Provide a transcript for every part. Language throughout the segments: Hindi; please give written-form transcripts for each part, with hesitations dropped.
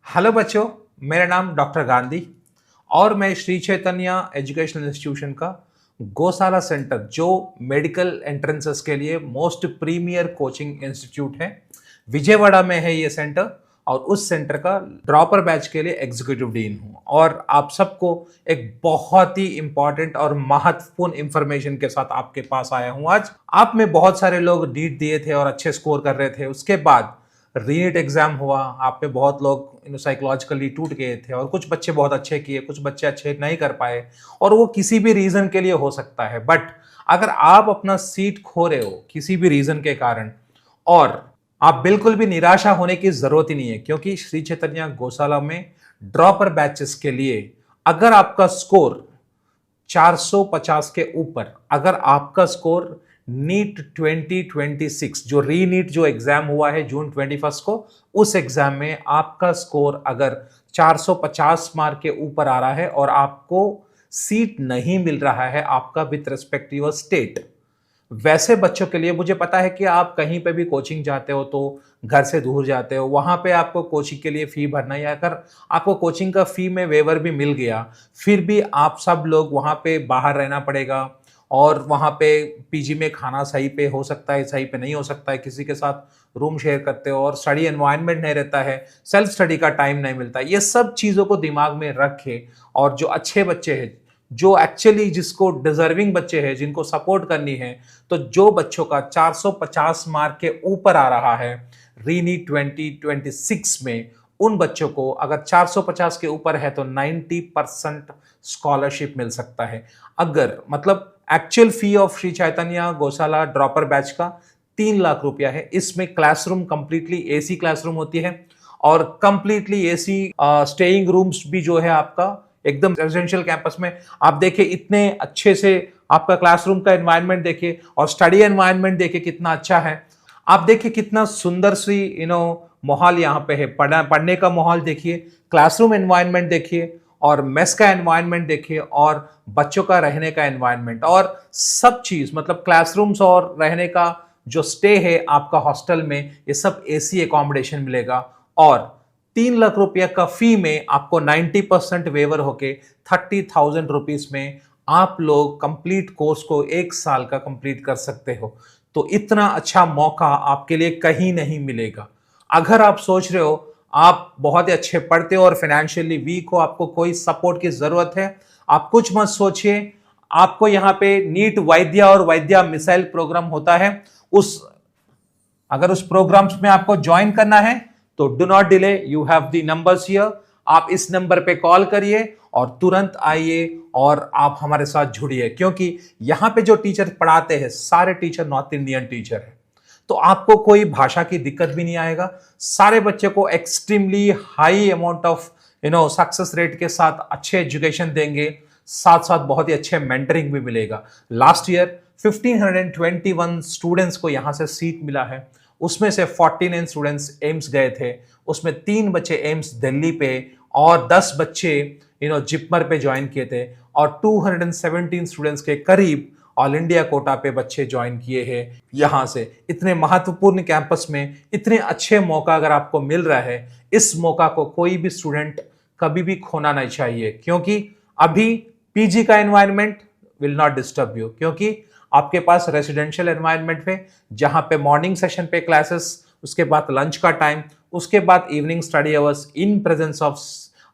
हेलो बच्चों, मेरा नाम डॉक्टर गांधी और मैं श्री चैतन्य एजुकेशनल इंस्टीट्यूशन का गौशाला सेंटर जो मेडिकल एंट्रेंसेस के लिए मोस्ट प्रीमियर कोचिंग इंस्टीट्यूट है, विजयवाड़ा में है ये सेंटर। और उस सेंटर का ड्रॉपर बैच के लिए एग्जीक्यूटिव डीन हूँ और आप सबको एक बहुत ही इंपॉर्टेंट और महत्वपूर्ण इंफॉर्मेशन के साथ आपके पास आया हूँ आज। आप में बहुत सारे लोग नीट दिए थे और अच्छे स्कोर कर रहे थे, उसके बाद रीनीट एग्जाम हुआ, आप पे बहुत लोग साइकोलॉजिकली टूट गए थे और कुछ बच्चे बहुत अच्छे किए, कुछ बच्चे अच्छे नहीं कर पाए और वो किसी भी रीजन के लिए हो सकता है। बट अगर आप अपना सीट खो रहे हो किसी भी रीजन के कारण, और आप बिल्कुल भी निराशा होने की जरूरत ही नहीं है, क्योंकि श्री चैतन्य गौशाला में ड्रॉपर बैचेस के लिए अगर आपका स्कोर 450 के ऊपर, अगर आपका स्कोर नीट 2026 जो रीनीट जो एग्जाम हुआ है जून 21 को, उस एग्जाम में आपका स्कोर अगर 450 मार्क के ऊपर आ रहा है और आपको सीट नहीं मिल रहा है आपका with respect to your state, वैसे बच्चों के लिए मुझे पता है कि आप कहीं पे भी कोचिंग जाते हो तो घर से दूर जाते हो, वहां पे आपको कोचिंग के लिए फी भरना, या अगर आपको कोचिंग का फी में वेवर भी मिल गया फिर भी आप सब लोग वहां पे बाहर रहना पड़ेगा और वहां पे पीजी में खाना सही पे हो सकता है, सही पे नहीं हो सकता है, किसी के साथ रूम शेयर करते हो और स्टडी एनवायरनमेंट नहीं रहता है, सेल्फ स्टडी का टाइम नहीं मिलता है। ये सब चीज़ों को दिमाग में रखे और जो अच्छे बच्चे हैं, जो एक्चुअली जिसको डिजर्विंग बच्चे हैं, जिनको सपोर्ट करनी है, तो जो बच्चों का 450 मार्क के ऊपर आ रहा है रीनीट 2026 में, उन बच्चों को अगर 450 के ऊपर है तो 90% स्कॉलरशिप मिल सकता है। अगर मतलब actual fee of Shri Chaitanya गौशाला ड्रॉपर बैच का 3 लाख रुपया है। इसमें क्लासरूम कंप्लीटली एसी क्लासरूम होती है और कंप्लीटली एसी स्टेइंग रूम्स भी जो है आपका एकदम रेजिडेंशियल कैंपस में। आप देखिए इतने अच्छे से आपका क्लासरूम का एनवायरनमेंट देखिए और स्टडी एनवायरनमेंट देखिए कितना अच्छा है। आप देखिए कितना सुंदर सी माहौल यहाँ पे है, पढ़ने का माहौल देखिए, क्लासरूम एनवायरनमेंट देखिए और मेस का एनवायरनमेंट देखिए और बच्चों का रहने का एनवायरनमेंट और सब चीज, मतलब क्लासरूम्स और रहने का जो स्टे है आपका हॉस्टल में, ये सब एसी एकोमोडेशन मिलेगा। और 3 लाख रुपया का फी में आपको 90% वेवर होके 30,000 रुपीज में आप लोग कंप्लीट कोर्स को 1 साल का कंप्लीट कर सकते हो। तो इतना अच्छा मौका आपके लिए कहीं नहीं मिलेगा। अगर आप सोच रहे हो आप बहुत ही अच्छे पढ़ते हो और फाइनेंशियली वीक हो, आपको कोई सपोर्ट की जरूरत है, आप कुछ मत सोचिए। आपको यहाँ पे नीट वैद्या और वैद्या मिसाइल प्रोग्राम होता है, अगर उस प्रोग्राम्स में आपको ज्वाइन करना है तो do not delay, you have the numbers here. आप इस नंबर पे कॉल करिए और तुरंत आइए और आप हमारे साथ जुड़िए, क्योंकि यहाँ पे जो टीचर पढ़ाते हैं सारे टीचर नॉर्थ इंडियन टीचर है, तो आपको कोई भाषा की दिक्कत भी नहीं आएगा। सारे बच्चे को extremely high amount of success rate के साथ अच्छे एजुकेशन देंगे, साथ साथ बहुत ही अच्छे मेंटरिंग भी मिलेगा। लास्ट ईयर 1521 स्टूडेंट्स को यहाँ से सीट मिला है, उसमें से 49 स्टूडेंट्स एम्स गए थे, उसमें 3 बच्चे एम्स दिल्ली पे और 10 बच्चे जिपमर पे ज्वाइन किए थे और 217 स्टूडेंट्स के करीब ऑल इंडिया कोटा पे बच्चे ज्वाइन किए हैं। यहाँ से इतने महत्वपूर्ण कैंपस में इतने अच्छे मौका अगर आपको मिल रहा है, इस मौका को कोई भी स्टूडेंट कभी भी खोना नहीं चाहिए, क्योंकि अभी पीजी का environment will not disturb you, क्योंकि आपके पास रेसिडेंशियल एनवायरनमेंट है जहां पे मॉर्निंग सेशन पे क्लासेस, उसके बाद लंच का टाइम, उसके बाद evening study hours in presence of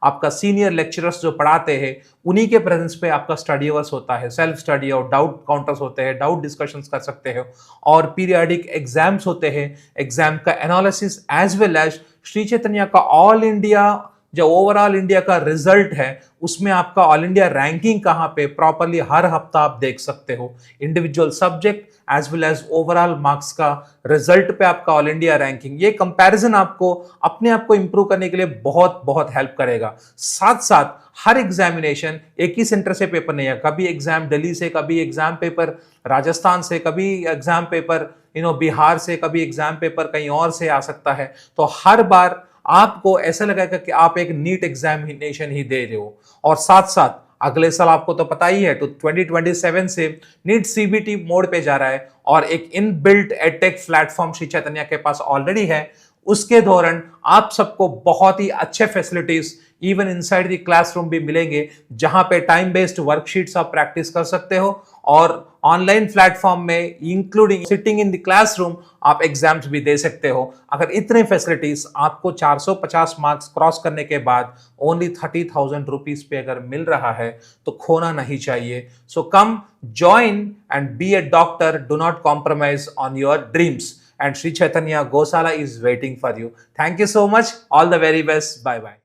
आपका सीनियर लेक्चरर्स जो पढ़ाते हैं, उन्हीं के प्रेजेंस पे आपका स्टडी आवर्स होता है, सेल्फ स्टडी और डाउट काउंटर्स होते हैं, डाउट डिस्कशंस कर सकते हो और पीरियडिक एग्जाम्स होते हैं, एग्जाम का analysis as well as Sri Chaitanya का ऑल इंडिया जो ओवरऑल इंडिया का रिजल्ट है उसमें आपका ऑल इंडिया रैंकिंग कहाँ पे प्रॉपरली हर हफ्ता आप देख सकते हो, individual subject as well as overall marks का रिजल्ट पे आपका ऑल इंडिया रैंकिंग। ये कंपैरिजन आपको अपने आप को इंप्रूव करने के लिए बहुत बहुत हेल्प करेगा। साथ साथ हर एग्जामिनेशन एक ही सेंटर से पेपर नहीं है, कभी एग्जाम दिल्ली से, कभी एग्जाम पेपर राजस्थान से, कभी एग्जाम पेपर बिहार से, कभी एग्जाम पेपर कहीं और से आ सकता है। तो हर बार आपको ऐसा लगेगा कि आप एक नीट एग्जामिनेशन ही दे रहे हो। और साथ साथ अगले साल आपको तो पता ही है, तो 2027 से नीट सीबीटी मोड पे जा रहा है और एक inbuilt edtech platform Shri Chaitanya के पास ऑलरेडी है, उसके दौरान आप सबको बहुत ही अच्छे facilities even inside the classroom भी मिलेंगे, जहां पे टाइम बेस्ड वर्कशीट्स आप प्रैक्टिस कर सकते हो और ऑनलाइन प्लेटफॉर्म में including sitting in the classroom आप एग्जाम्स भी दे सकते हो। अगर इतने फैसिलिटीज आपको 450 मार्क्स क्रॉस करने के बाद ओनली 30,000 रुपीज पे अगर मिल रहा है तो खोना नहीं चाहिए। So come join and be a doctor, do not compromise on your dreams, and Sri Chaitanya Gosala is waiting for you. Thank you so much. All the very best. Bye bye.